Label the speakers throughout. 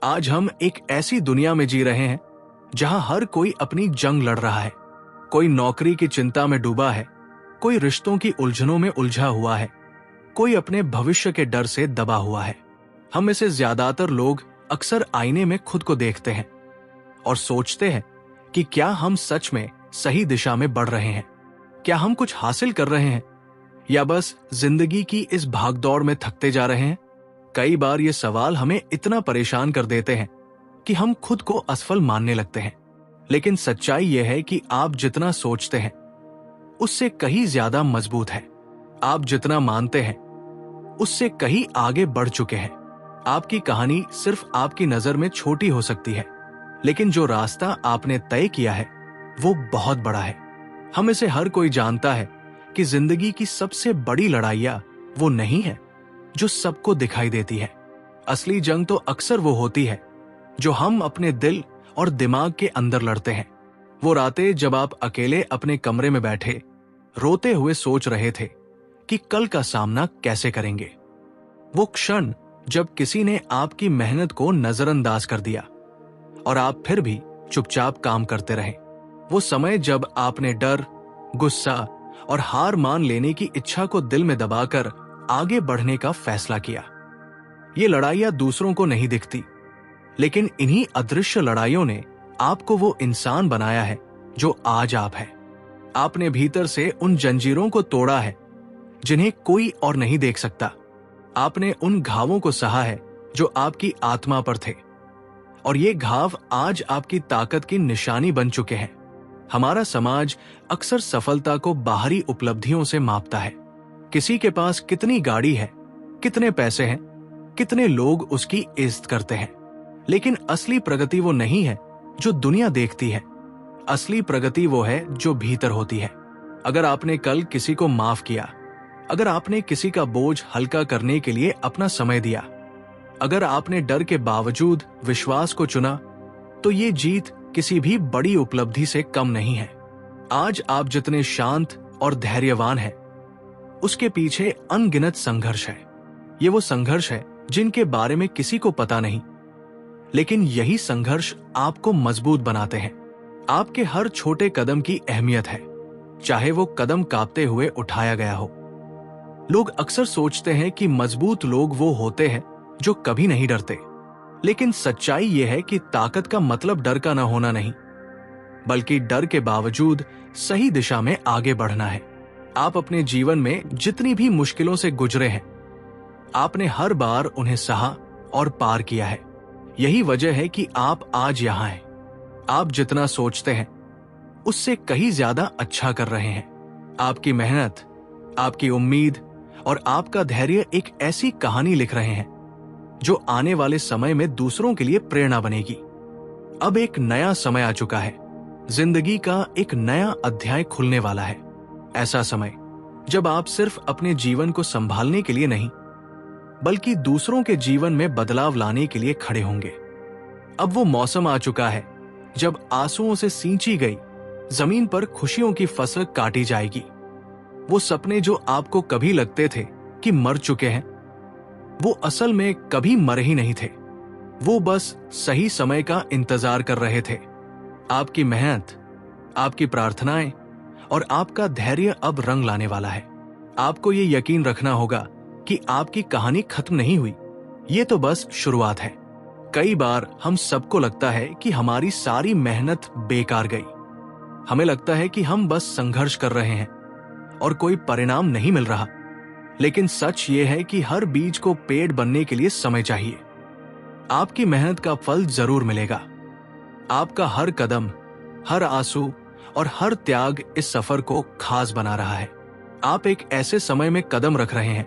Speaker 1: आज हम एक ऐसी दुनिया में जी रहे हैं जहां हर कोई अपनी जंग लड़ रहा है। कोई नौकरी की चिंता में डूबा है, कोई रिश्तों की उलझनों में उलझा हुआ है, कोई अपने भविष्य के डर से दबा हुआ है। हम में से ज्यादातर लोग अक्सर आईने में खुद को देखते हैं और सोचते हैं कि क्या हम सच में सही दिशा में बढ़ रहे हैं, क्या हम कुछ हासिल कर रहे हैं या बस जिंदगी की इस भागदौड़ में थकते जा रहे हैं। कई बार ये सवाल हमें इतना परेशान कर देते हैं कि हम खुद को असफल मानने लगते हैं। लेकिन सच्चाई यह है कि आप जितना सोचते हैं उससे कहीं ज्यादा मजबूत है। आप जितना मानते हैं उससे कहीं आगे बढ़ चुके हैं। आपकी कहानी सिर्फ आपकी नजर में छोटी हो सकती है, लेकिन जो रास्ता आपने तय किया है वो बहुत बड़ा है। हम इसे हर कोई जानता है कि जिंदगी की सबसे बड़ी लड़ाइयां वो नहीं है जो सबको दिखाई देती है। असली जंग तो अक्सर वो होती है जो हम अपने दिल और दिमाग के अंदर लड़ते हैं। वो रातें जब आप अकेले अपने कमरे में बैठे रोते हुए सोच रहे थे कि कल का सामना कैसे करेंगे। वो क्षण जब किसी ने आपकी मेहनत को नजरअंदाज कर दिया और आप फिर भी चुपचाप काम करते रहे। वो समय जब आपने डर, गुस्सा और हार मान लेने की इच्छा को दिल में दबाकर आगे बढ़ने का फैसला किया। ये लड़ाइयां दूसरों को नहीं दिखती, लेकिन इन्हीं अदृश्य लड़ाइयों ने आपको वो इंसान बनाया है जो आज आप हैं। आपने भीतर से उन जंजीरों को तोड़ा है जिन्हें कोई और नहीं देख सकता। आपने उन घावों को सहा है जो आपकी आत्मा पर थे, और ये घाव आज आपकी ताकत की निशानी बन चुके हैं। हमारा समाज अक्सर सफलता को बाहरी उपलब्धियों से मापता है। किसी के पास कितनी गाड़ी है, कितने पैसे हैं, कितने लोग उसकी इज्जत करते हैं। लेकिन असली प्रगति वो नहीं है जो दुनिया देखती है। असली प्रगति वो है जो भीतर होती है। अगर आपने कल किसी को माफ किया, अगर आपने किसी का बोझ हल्का करने के लिए अपना समय दिया, अगर आपने डर के बावजूद विश्वास को चुना, तो ये जीत किसी भी बड़ी उपलब्धि से कम नहीं है। आज आप जितने शांत और धैर्यवान हैं, उसके पीछे अनगिनत संघर्ष है। ये वो संघर्ष है जिनके बारे में किसी को पता नहीं, लेकिन यही संघर्ष आपको मजबूत बनाते हैं। आपके हर छोटे कदम की अहमियत है, चाहे वो कदम कांपते हुए उठाया गया हो। लोग अक्सर सोचते हैं कि मजबूत लोग वो होते हैं जो कभी नहीं डरते, लेकिन सच्चाई ये है कि ताकत का मतलब डर का न होना नहीं, बल्कि डर के बावजूद सही दिशा में आगे बढ़ना है। आप अपने जीवन में जितनी भी मुश्किलों से गुजरे हैं, आपने हर बार उन्हें सहा और पार किया है। यही वजह है कि आप आज यहां हैं। आप जितना सोचते हैं उससे कहीं ज्यादा अच्छा कर रहे हैं। आपकी मेहनत, आपकी उम्मीद और आपका धैर्य एक ऐसी कहानी लिख रहे हैं जो आने वाले समय में दूसरों के लिए प्रेरणा बनेगी। अब एक नया समय आ चुका है। जिंदगी का एक नया अध्याय खुलने वाला है। ऐसा समय जब आप सिर्फ अपने जीवन को संभालने के लिए नहीं, बल्कि दूसरों के जीवन में बदलाव लाने के लिए खड़े होंगे। अब वो मौसम आ चुका है जब आंसुओं से सींची गई जमीन पर खुशियों की फसल काटी जाएगी। वो सपने जो आपको कभी लगते थे कि मर चुके हैं, वो असल में कभी मरे ही नहीं थे। वो बस सही समय का इंतजार कर रहे थे। आपकी मेहनत, आपकी प्रार्थनाएं और आपका धैर्य अब रंग लाने वाला है। आपको ये यकीन रखना होगा कि आपकी कहानी खत्म नहीं हुई, ये तो बस शुरुआत है। कई बार हम सबको लगता है कि हमारी सारी मेहनत बेकार गई। हमें लगता है कि हम बस संघर्ष कर रहे हैं और कोई परिणाम नहीं मिल रहा। लेकिन सच ये है कि हर बीज को पेड़ बनने के लिए समय चाहिए। आपकी मेहनत का फल जरूर मिलेगा। आपका हर कदम, हर आंसू और हर त्याग इस सफर को खास बना रहा है। आप एक ऐसे समय में कदम रख रहे हैं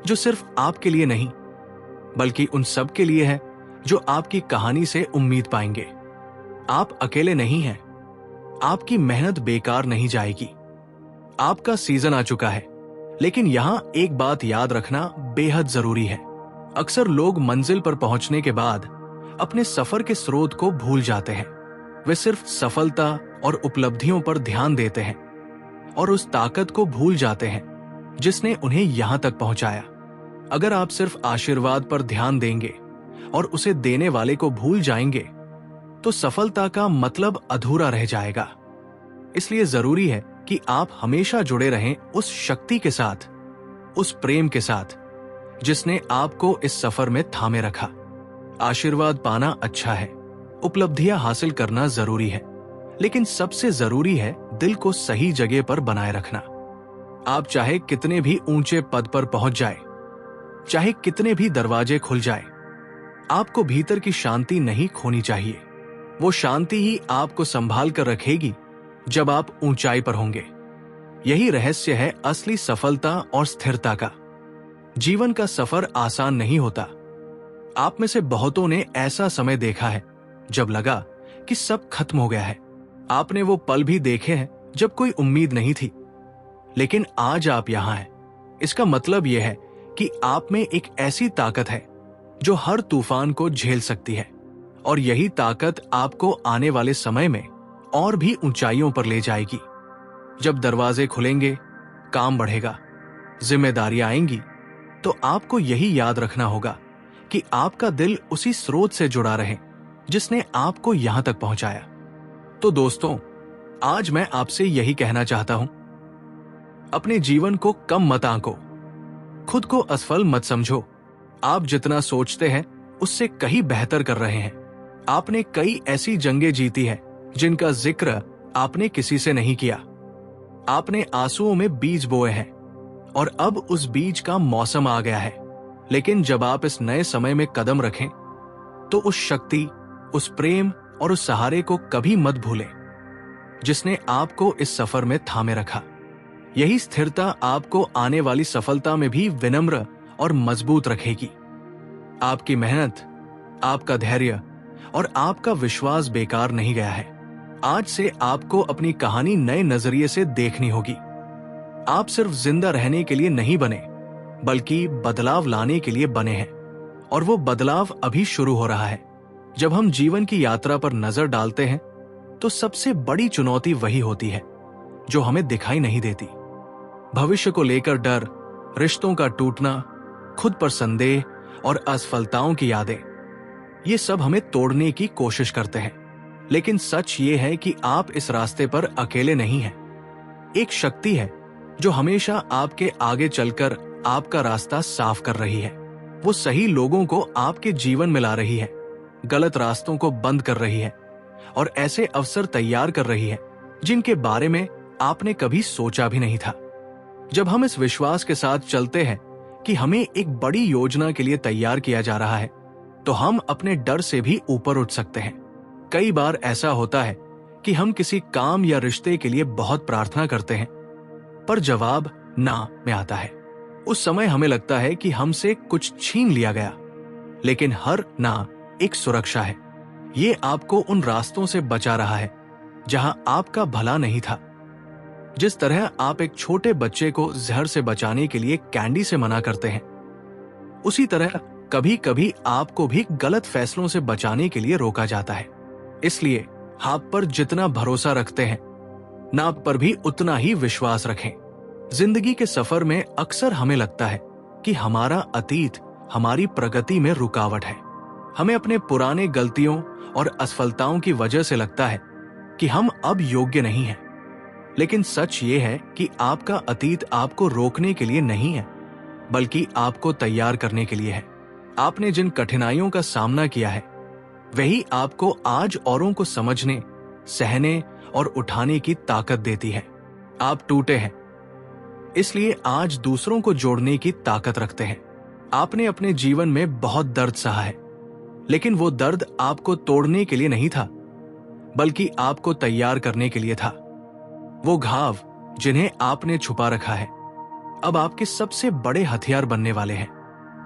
Speaker 1: जो सिर्फ आपके लिए नहीं, बल्कि उन सब के लिए है जो आपकी कहानी से उम्मीद पाएंगे। आप अकेले नहीं हैं। आपकी मेहनत बेकार नहीं जाएगी। आपका सीजन आ चुका है, लेकिन यहां एक बात याद रखना बेहद जरूरी है। अक्सर लोग मंजिल पर पहुंचने के बाद अपने सफर के स्रोत को भूल जाते हैं। वे सिर्फ सफलता और उपलब्धियों पर ध्यान देते हैं और उस ताकत को भूल जाते हैं जिसने उन्हें यहां तक पहुंचाया। अगर आप सिर्फ आशीर्वाद पर ध्यान देंगे और उसे देने वाले को भूल जाएंगे तो सफलता का मतलब अधूरा रह जाएगा। इसलिए जरूरी है कि आप हमेशा जुड़े रहें उस शक्ति के साथ, उस प्रेम के साथ जिसने आपको इस सफर में थामे रखा। आशीर्वाद पाना अच्छा है, उपलब्धियां हासिल करना जरूरी है, लेकिन सबसे जरूरी है दिल को सही जगह पर बनाए रखना। आप चाहे कितने भी ऊंचे पद पर पहुंच जाए, चाहे कितने भी दरवाजे खुल जाए, आपको भीतर की शांति नहीं खोनी चाहिए। वो शांति ही आपको संभाल कर रखेगी जब आप ऊंचाई पर होंगे। यही रहस्य है असली सफलता और स्थिरता का। जीवन का सफर आसान नहीं होता। आप में से बहुतों ने ऐसा समय देखा है जब लगा कि सब खत्म हो गया है। आपने वो पल भी देखे हैं जब कोई उम्मीद नहीं थी, लेकिन आज आप यहां हैं। इसका मतलब यह है कि आप में एक ऐसी ताकत है जो हर तूफान को झेल सकती है, और यही ताकत आपको आने वाले समय में और भी ऊंचाइयों पर ले जाएगी। जब दरवाजे खुलेंगे, काम बढ़ेगा, जिम्मेदारियां आएंगी, तो आपको यही याद रखना होगा कि आपका दिल उसी स्रोत से जुड़ा रहे जिसने आपको यहां तक पहुंचाया। तो दोस्तों, आज मैं आपसे यही कहना चाहता हूं, अपने जीवन को कम मत आंको, खुद को असफल मत समझो। आप जितना सोचते हैं उससे कहीं बेहतर कर रहे हैं। आपने कई ऐसी जंगें जीती हैं जिनका जिक्र आपने किसी से नहीं किया। आपने आंसुओं में बीज बोए हैं और अब उस बीज का मौसम आ गया है। लेकिन जब आप इस नए समय में कदम रखें तो उस शक्ति, उस प्रेम और उस सहारे को कभी मत भूलें जिसने आपको इस सफर में थामे रखा। यही स्थिरता आपको आने वाली सफलता में भी विनम्र और मजबूत रखेगी। आपकी मेहनत, आपका धैर्य और आपका विश्वास बेकार नहीं गया है। आज से आपको अपनी कहानी नए नजरिए से देखनी होगी। आप सिर्फ जिंदा रहने के लिए नहीं बने, बल्कि बदलाव लाने के लिए बने हैं, और वो बदलाव अभी शुरू हो रहा है। जब हम जीवन की यात्रा पर नजर डालते हैं तो सबसे बड़ी चुनौती वही होती है जो हमें दिखाई नहीं देती। भविष्य को लेकर डर, रिश्तों का टूटना, खुद पर संदेह और असफलताओं की यादें, ये सब हमें तोड़ने की कोशिश करते हैं। लेकिन सच ये है कि आप इस रास्ते पर अकेले नहीं हैं। एक शक्ति है जो हमेशा आपके आगे चलकर आपका रास्ता साफ कर रही है। वो सही लोगों को आपके जीवन में ला रही है, गलत रास्तों को बंद कर रही है और ऐसे अवसर तैयार कर रही है जिनके बारे में आपने कभी सोचा भी नहीं था। जब हम इस विश्वास के साथ चलते हैं कि हमें एक बड़ी योजना के लिए तैयार किया जा रहा है, तो हम अपने डर से भी ऊपर उठ सकते हैं। कई बार ऐसा होता है कि हम किसी काम या रिश्ते के लिए बहुत प्रार्थना करते हैं, पर जवाब ना में आता है। उस समय हमें लगता है कि हमसे कुछ छीन लिया गया, लेकिन हर ना एक सुरक्षा है। ये आपको उन रास्तों से बचा रहा है जहां आपका भला नहीं था। जिस तरह आप एक छोटे बच्चे को जहर से बचाने के लिए कैंडी से मना करते हैं, उसी तरह कभी कभी आपको भी गलत फैसलों से बचाने के लिए रोका जाता है। इसलिए आप पर जितना भरोसा रखते हैं, ना आप पर भी उतना ही विश्वास रखें। जिंदगी के सफर में अक्सर हमें लगता है कि हमारा अतीत हमारी प्रगति में रुकावट है। हमें अपने पुराने गलतियों और असफलताओं की वजह से लगता है कि हम अब योग्य नहीं हैं। लेकिन सच ये है कि आपका अतीत आपको रोकने के लिए नहीं है, बल्कि आपको तैयार करने के लिए है। आपने जिन कठिनाइयों का सामना किया है, वही आपको आज औरों को समझने, सहने और उठाने की ताकत देती है। आप टूटे हैं, इसलिए आज दूसरों को जोड़ने की ताकत रखते हैं। आपने अपने जीवन में बहुत दर्द सहा है, लेकिन वो दर्द आपको तोड़ने के लिए नहीं था, बल्कि आपको तैयार करने के लिए था। वो घाव जिन्हें आपने छुपा रखा है, अब आपके सबसे बड़े हथियार बनने वाले हैं,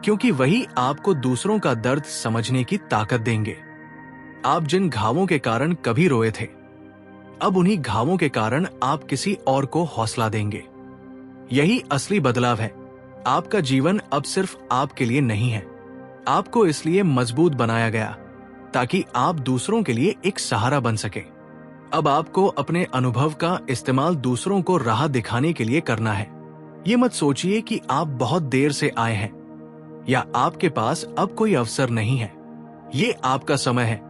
Speaker 1: क्योंकि वही आपको दूसरों का दर्द समझने की ताकत देंगे। आप जिन घावों के कारण कभी रोए थे, अब उन्हीं घावों के कारण आप किसी और को हौसला देंगे। यही असली बदलाव है। आपका जीवन अब सिर्फ आपके लिए नहीं है। आपको इसलिए मजबूत बनाया गया ताकि आप दूसरों के लिए एक सहारा बन सके। अब आपको अपने अनुभव का इस्तेमाल दूसरों को राह दिखाने के लिए करना है। ये मत सोचिए कि आप बहुत देर से आए हैं या आपके पास अब कोई अवसर नहीं है। ये आपका समय है,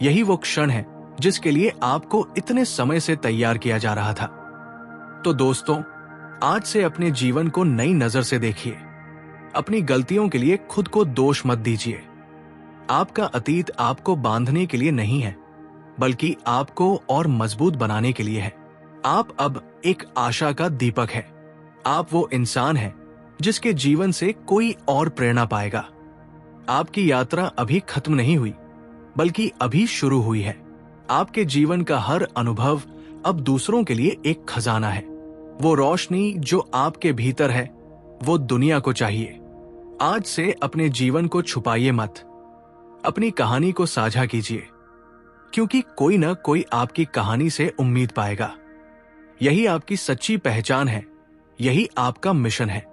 Speaker 1: यही वो क्षण है जिसके लिए आपको इतने समय से तैयार किया जा रहा था। तो दोस्तों, आज से अपने जीवन को नई नजर से देखिए। अपनी गलतियों के लिए खुद को दोष मत दीजिए। आपका अतीत आपको बांधने के लिए नहीं है, बल्कि आपको और मजबूत बनाने के लिए है। आप अब एक आशा का दीपक है। आप वो इंसान है जिसके जीवन से कोई और प्रेरणा पाएगा। आपकी यात्रा अभी खत्म नहीं हुई, बल्कि अभी शुरू हुई है। आपके जीवन का हर अनुभव अब दूसरों के लिए एक खजाना है। वो रोशनी जो आपके भीतर है, वो दुनिया को चाहिए। आज से अपने जीवन को छुपाइए मत। अपनी कहानी को साझा कीजिए, क्योंकि कोई न कोई आपकी कहानी से उम्मीद पाएगा। यही आपकी सच्ची पहचान है, यही आपका मिशन है।